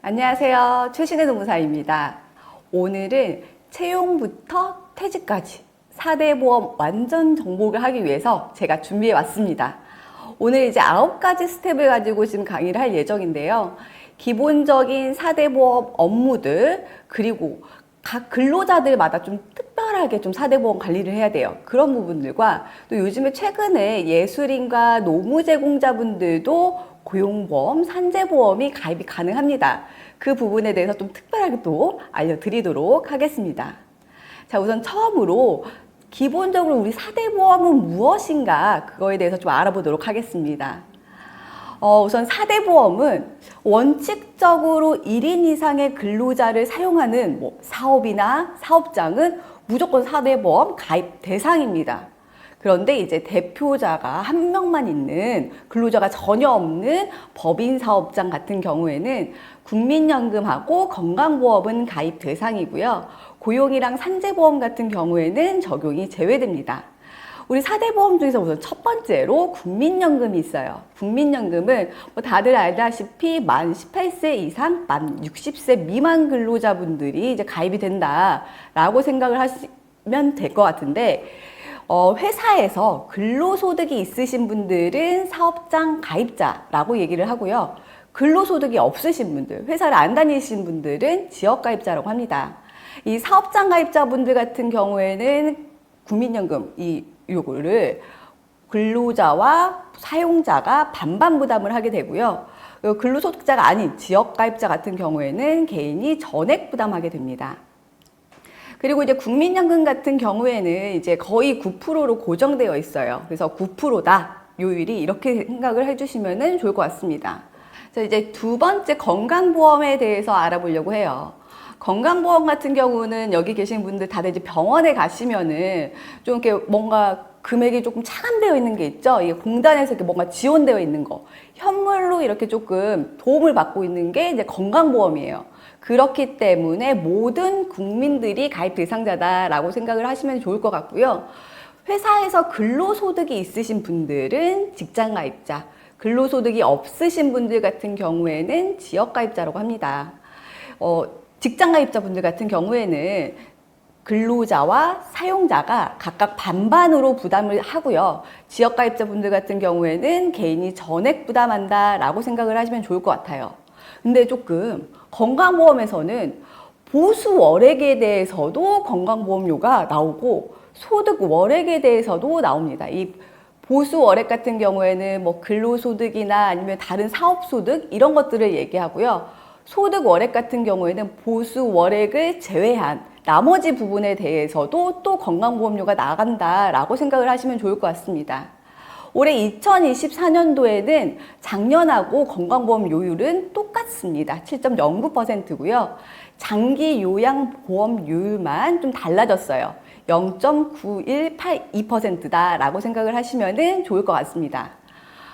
안녕하세요. 최신의 노무사입니다. 오늘은 채용부터 퇴직까지 4대 보험 완전 정복을 하기 위해서 제가 준비해 왔습니다. 오늘 이제 9가지 스텝을 가지고 지금 강의를 할 예정인데요. 기본적인 4대 보험 업무들, 그리고 각 근로자들마다 좀 특별하게 좀 4대 보험 관리를 해야 돼요. 그런 부분들과 또 요즘에 최근에 예술인과 노무 제공자분들도 고용보험, 산재보험이 가입이 가능합니다. 그 부분에 대해서 좀 특별하게 또 알려드리도록 하겠습니다. 자, 우선 처음으로 기본적으로 우리 4대 보험은 무엇인가 그거에 대해서 좀 알아보도록 하겠습니다. 우선 4대 보험은 원칙적으로 1인 이상의 근로자를 사용하는 사업이나 사업장은 무조건 4대 보험 가입 대상입니다. 그런데 이제 대표자가 한 명만 있는 근로자가 전혀 없는 법인 사업장 같은 경우에는 국민연금하고 건강보험은 가입 대상이고요. 고용이랑 산재보험 같은 경우에는 적용이 제외됩니다. 우리 4대 보험 중에서 우선 첫 번째로 국민연금이 있어요. 국민연금은 다들 알다시피 만 18세 이상, 만 60세 미만 근로자분들이 이제 가입이 된다라고 생각을 하시면 될 것 같은데, 회사에서 근로소득이 있으신 분들은 사업장 가입자라고 얘기를 하고요. 근로소득이 없으신 분들, 회사를 안 다니신 분들은 지역가입자라고 합니다. 이 사업장 가입자분들 같은 경우에는 국민연금 요거를 근로자와 사용자가 반반 부담을 하게 되고요. 근로소득자가 아닌 지역가입자 같은 경우에는 개인이 전액 부담하게 됩니다. 그리고 이제 국민연금 같은 경우에는 이제 거의 9%로 고정되어 있어요. 그래서 9%다. 요율이 이렇게 생각을 해주시면 좋을 것 같습니다. 자, 이제 두 번째 건강보험에 대해서 알아보려고 해요. 건강보험 같은 경우는 여기 계신 분들 다들 이제 병원에 가시면은 좀 이렇게 뭔가 금액이 조금 차감되어 있는 게 있죠. 이게 공단에서 이렇게 뭔가 지원되어 있는 거. 현물로 이렇게 조금 도움을 받고 있는 게 이제 건강보험이에요. 그렇기 때문에 모든 국민들이 가입 대상자다라고 생각을 하시면 좋을 것 같고요. 회사에서 근로소득이 있으신 분들은 직장가입자, 근로소득이 없으신 분들 같은 경우에는 지역가입자라고 합니다. 직장가입자분들 같은 경우에는 근로자와 사용자가 각각 반반으로 부담을 하고요. 지역가입자분들 같은 경우에는 개인이 전액 부담한다라고 생각을 하시면 좋을 것 같아요. 근데 조금 건강보험에서는 보수 월액에 대해서도 건강보험료가 나오고 소득 월액에 대해서도 나옵니다. 이 보수 월액 같은 경우에는 근로소득이나 아니면 다른 사업소득 이런 것들을 얘기하고요. 소득 월액 같은 경우에는 보수 월액을 제외한 나머지 부분에 대해서도 또 건강보험료가 나간다라고 생각을 하시면 좋을 것 같습니다. 올해 2024년도에는 작년하고 건강보험 요율은 똑같습니다. 7.09%고요. 장기 요양보험료율만 좀 달라졌어요. 0.9182%다라고 생각을 하시면 좋을 것 같습니다.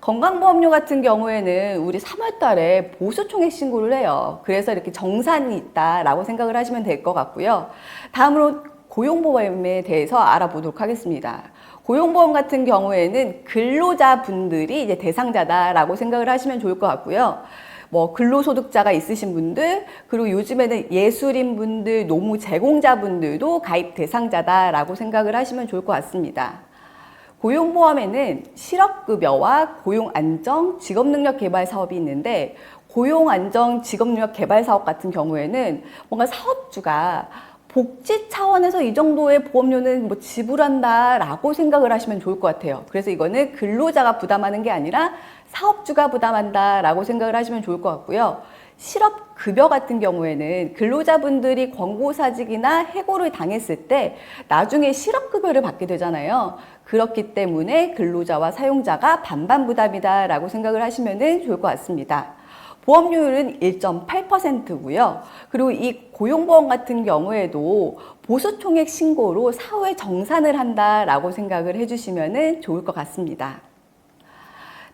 건강보험료 같은 경우에는 우리 3월 달에 보수총액 신고를 해요. 그래서 이렇게 정산이 있다라고 생각을 하시면 될 것 같고요. 다음으로 고용보험에 대해서 알아보도록 하겠습니다. 고용보험 같은 경우에는 근로자분들이 이제 대상자다라고 생각을 하시면 좋을 것 같고요. 근로소득자가 있으신 분들, 그리고 요즘에는 예술인분들, 노무 제공자분들도 가입 대상자다라고 생각을 하시면 좋을 것 같습니다. 고용보험에는 실업급여와 고용안정, 직업능력개발 사업이 있는데, 고용안정, 직업능력개발 사업 같은 경우에는 뭔가 사업주가 복지 차원에서 이 정도의 보험료는 지불한다라고 생각을 하시면 좋을 것 같아요. 그래서 이거는 근로자가 부담하는 게 아니라 사업주가 부담한다라고 생각을 하시면 좋을 것 같고요. 실업급여 같은 경우에는 근로자분들이 권고사직이나 해고를 당했을 때 나중에 실업급여를 받게 되잖아요. 그렇기 때문에 근로자와 사용자가 반반 부담이다라고 생각을 하시면 좋을 것 같습니다. 보험료율은 1.8%고요. 그리고 이 고용보험 같은 경우에도 보수총액 신고로 사후에 정산을 한다라고 생각을 해주시면 좋을 것 같습니다.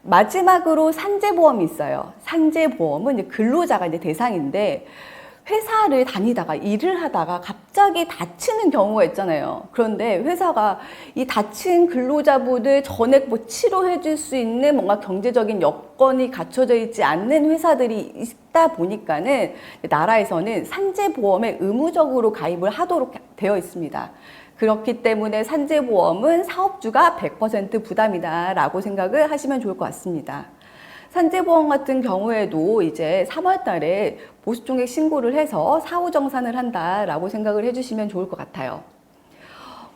마지막으로 산재보험이 있어요. 산재보험은 이제 근로자가 이제 대상인데 회사를 다니다가 일을 하다가 갑자기 다치는 경우가 있잖아요. 그런데 회사가 이 다친 근로자분을 전액 뭐 치료해 줄 수 있는 뭔가 경제적인 여건이 갖춰져 있지 않는 회사들이 있다 보니까는 나라에서는 산재보험에 의무적으로 가입을 하도록 되어 있습니다. 그렇기 때문에 산재보험은 사업주가 100% 부담이다라고 생각을 하시면 좋을 것 같습니다. 산재보험 같은 경우에도 이제 3월 달에 보수총액 신고를 해서 사후정산을 한다라고 생각을 해주시면 좋을 것 같아요.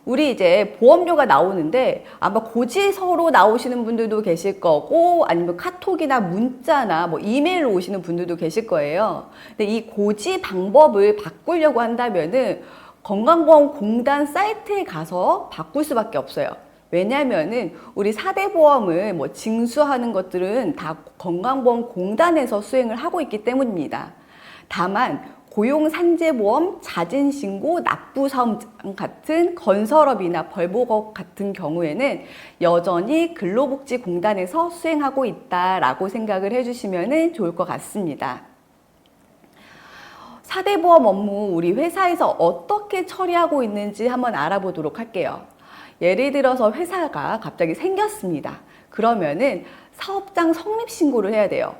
우리 이제 보험료가 나오는데 아마 고지서로 나오시는 분들도 계실 거고 아니면 카톡이나 문자나 뭐 이메일로 오시는 분들도 계실 거예요. 근데 이 고지 방법을 바꾸려고 한다면은 건강보험공단 사이트에 가서 바꿀 수밖에 없어요. 왜냐면은 우리 4대 보험을 뭐 징수하는 것들은 다 건강보험공단에서 수행을 하고 있기 때문입니다. 다만 고용산재보험, 자진신고, 납부사업 같은 건설업이나 벌목업 같은 경우에는 여전히 근로복지공단에서 수행하고 있다라고 생각을 해주시면 좋을 것 같습니다. 4대 보험 업무 우리 회사에서 어떻게 처리하고 있는지 한번 알아보도록 할게요. 예를 들어서 회사가 갑자기 생겼습니다. 그러면은 사업장 성립 신고를 해야 돼요.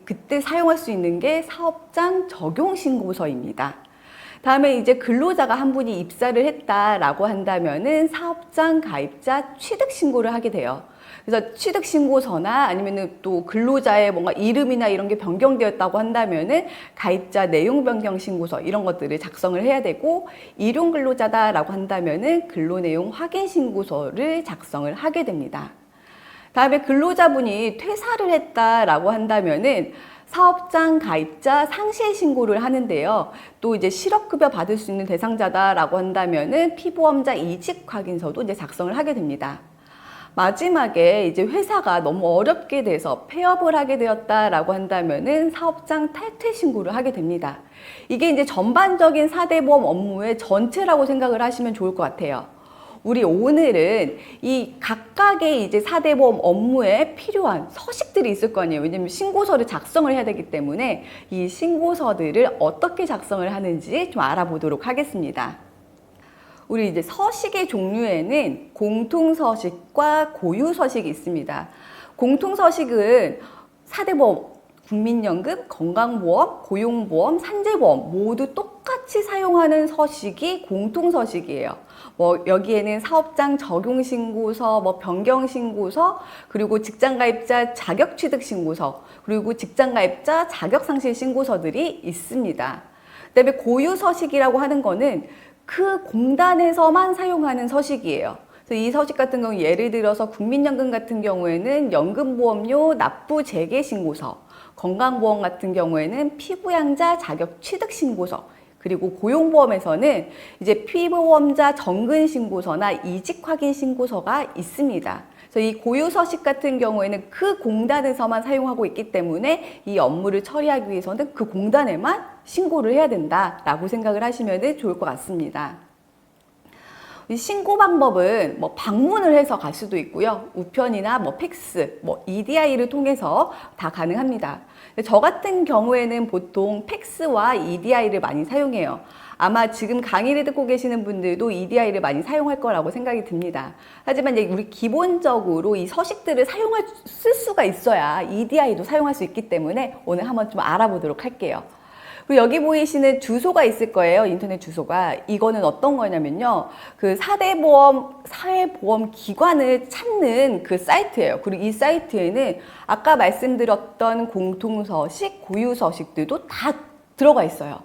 그때 사용할 수 있는 게 사업장 적용 신고서입니다. 다음에 이제 근로자가 한 분이 입사를 했다라고 한다면은 사업장 가입자 취득 신고를 하게 돼요. 그래서 취득 신고서나 아니면은 또 근로자의 뭔가 이름이나 이런 게 변경되었다고 한다면은 가입자 내용 변경 신고서 이런 것들을 작성을 해야 되고, 일용 근로자다라고 한다면은 근로 내용 확인 신고서를 작성을 하게 됩니다. 다음에 근로자분이 퇴사를 했다라고 한다면은 사업장 가입자 상실 신고를 하는데요. 또 이제 실업급여 받을 수 있는 대상자다라고 한다면은 피보험자 이직 확인서도 이제 작성을 하게 됩니다. 마지막에 이제 회사가 너무 어렵게 돼서 폐업을 하게 되었다라고 한다면은 사업장 탈퇴 신고를 하게 됩니다. 이게 이제 전반적인 4대 보험 업무의 전체라고 생각을 하시면 좋을 것 같아요. 우리 오늘은 이 각각의 이제 4대 보험 업무에 필요한 서식들이 있을 거 아니에요. 왜냐면 신고서를 작성을 해야 되기 때문에 이 신고서들을 어떻게 작성을 하는지 좀 알아보도록 하겠습니다. 우리 이제 서식의 종류에는 공통서식과 고유서식이 있습니다. 공통서식은 4대 보험, 국민연금, 건강보험, 고용보험, 산재보험 모두 똑같이 사용하는 서식이 공통서식이에요. 뭐 여기에는 사업장 적용신고서, 뭐 변경신고서, 그리고 직장가입자 자격취득신고서, 그리고 직장가입자 자격상실신고서들이 있습니다. 그다음에 고유서식이라고 하는 거는 그 공단에서만 사용하는 서식이에요. 그래서 이 서식 같은 경우 예를 들어서 국민연금 같은 경우에는 연금보험료 납부 재개 신고서, 건강보험 같은 경우에는 피부양자 자격 취득 신고서, 그리고 고용보험에서는 이제 피보험자 정근 신고서나 이직 확인 신고서가 있습니다. 그래서 이 고유 서식 같은 경우에는 그 공단에서만 사용하고 있기 때문에 이 업무를 처리하기 위해서는 그 공단에만 신고를 해야 된다라고 생각을 하시면 좋을 것 같습니다. 이 신고 방법은 뭐 방문을 해서 갈 수도 있고요. 우편이나 뭐 팩스, 뭐 EDI를 통해서 다 가능합니다. 저 같은 경우에는 보통 팩스와 EDI를 많이 사용해요. 아마 지금 강의를 듣고 계시는 분들도 EDI를 많이 사용할 거라고 생각이 듭니다. 하지만 이제 우리 기본적으로 이 서식들을 쓸 수가 있어야 EDI도 사용할 수 있기 때문에 오늘 한번 좀 알아보도록 할게요. 그리고 여기 보이시는 주소가 있을 거예요. 인터넷 주소가. 이거는 어떤 거냐면요. 그 4대 보험, 사회보험 기관을 찾는 그 사이트예요. 그리고 이 사이트에는 아까 말씀드렸던 공통서식, 고유서식들도 다 들어가 있어요.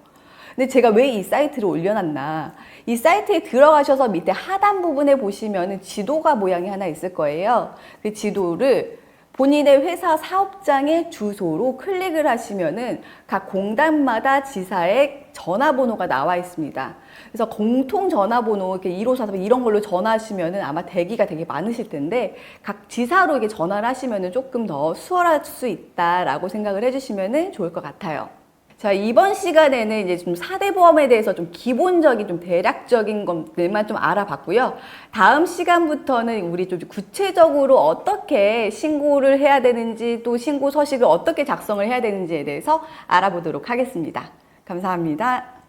근데 제가 왜 이 사이트를 올려놨나. 이 사이트에 들어가셔서 밑에 하단 부분에 보시면 지도가 모양이 하나 있을 거예요. 그 지도를 본인의 회사 사업장의 주소로 클릭을 하시면은 각 공단마다 지사의 전화번호가 나와 있습니다. 그래서 공통 전화번호 이렇게 1543 이런 걸로 전화하시면은 아마 대기가 되게 많으실 텐데 각 지사로 이렇게 전화를 하시면은 조금 더 수월할 수 있다라고 생각을 해주시면은 좋을 것 같아요. 자, 이번 시간에는 이제 좀 4대 보험에 대해서 좀 기본적인, 좀 대략적인 것들만 좀 알아봤고요. 다음 시간부터는 우리 좀 구체적으로 어떻게 신고를 해야 되는지, 또 신고 서식을 어떻게 작성을 해야 되는지에 대해서 알아보도록 하겠습니다. 감사합니다.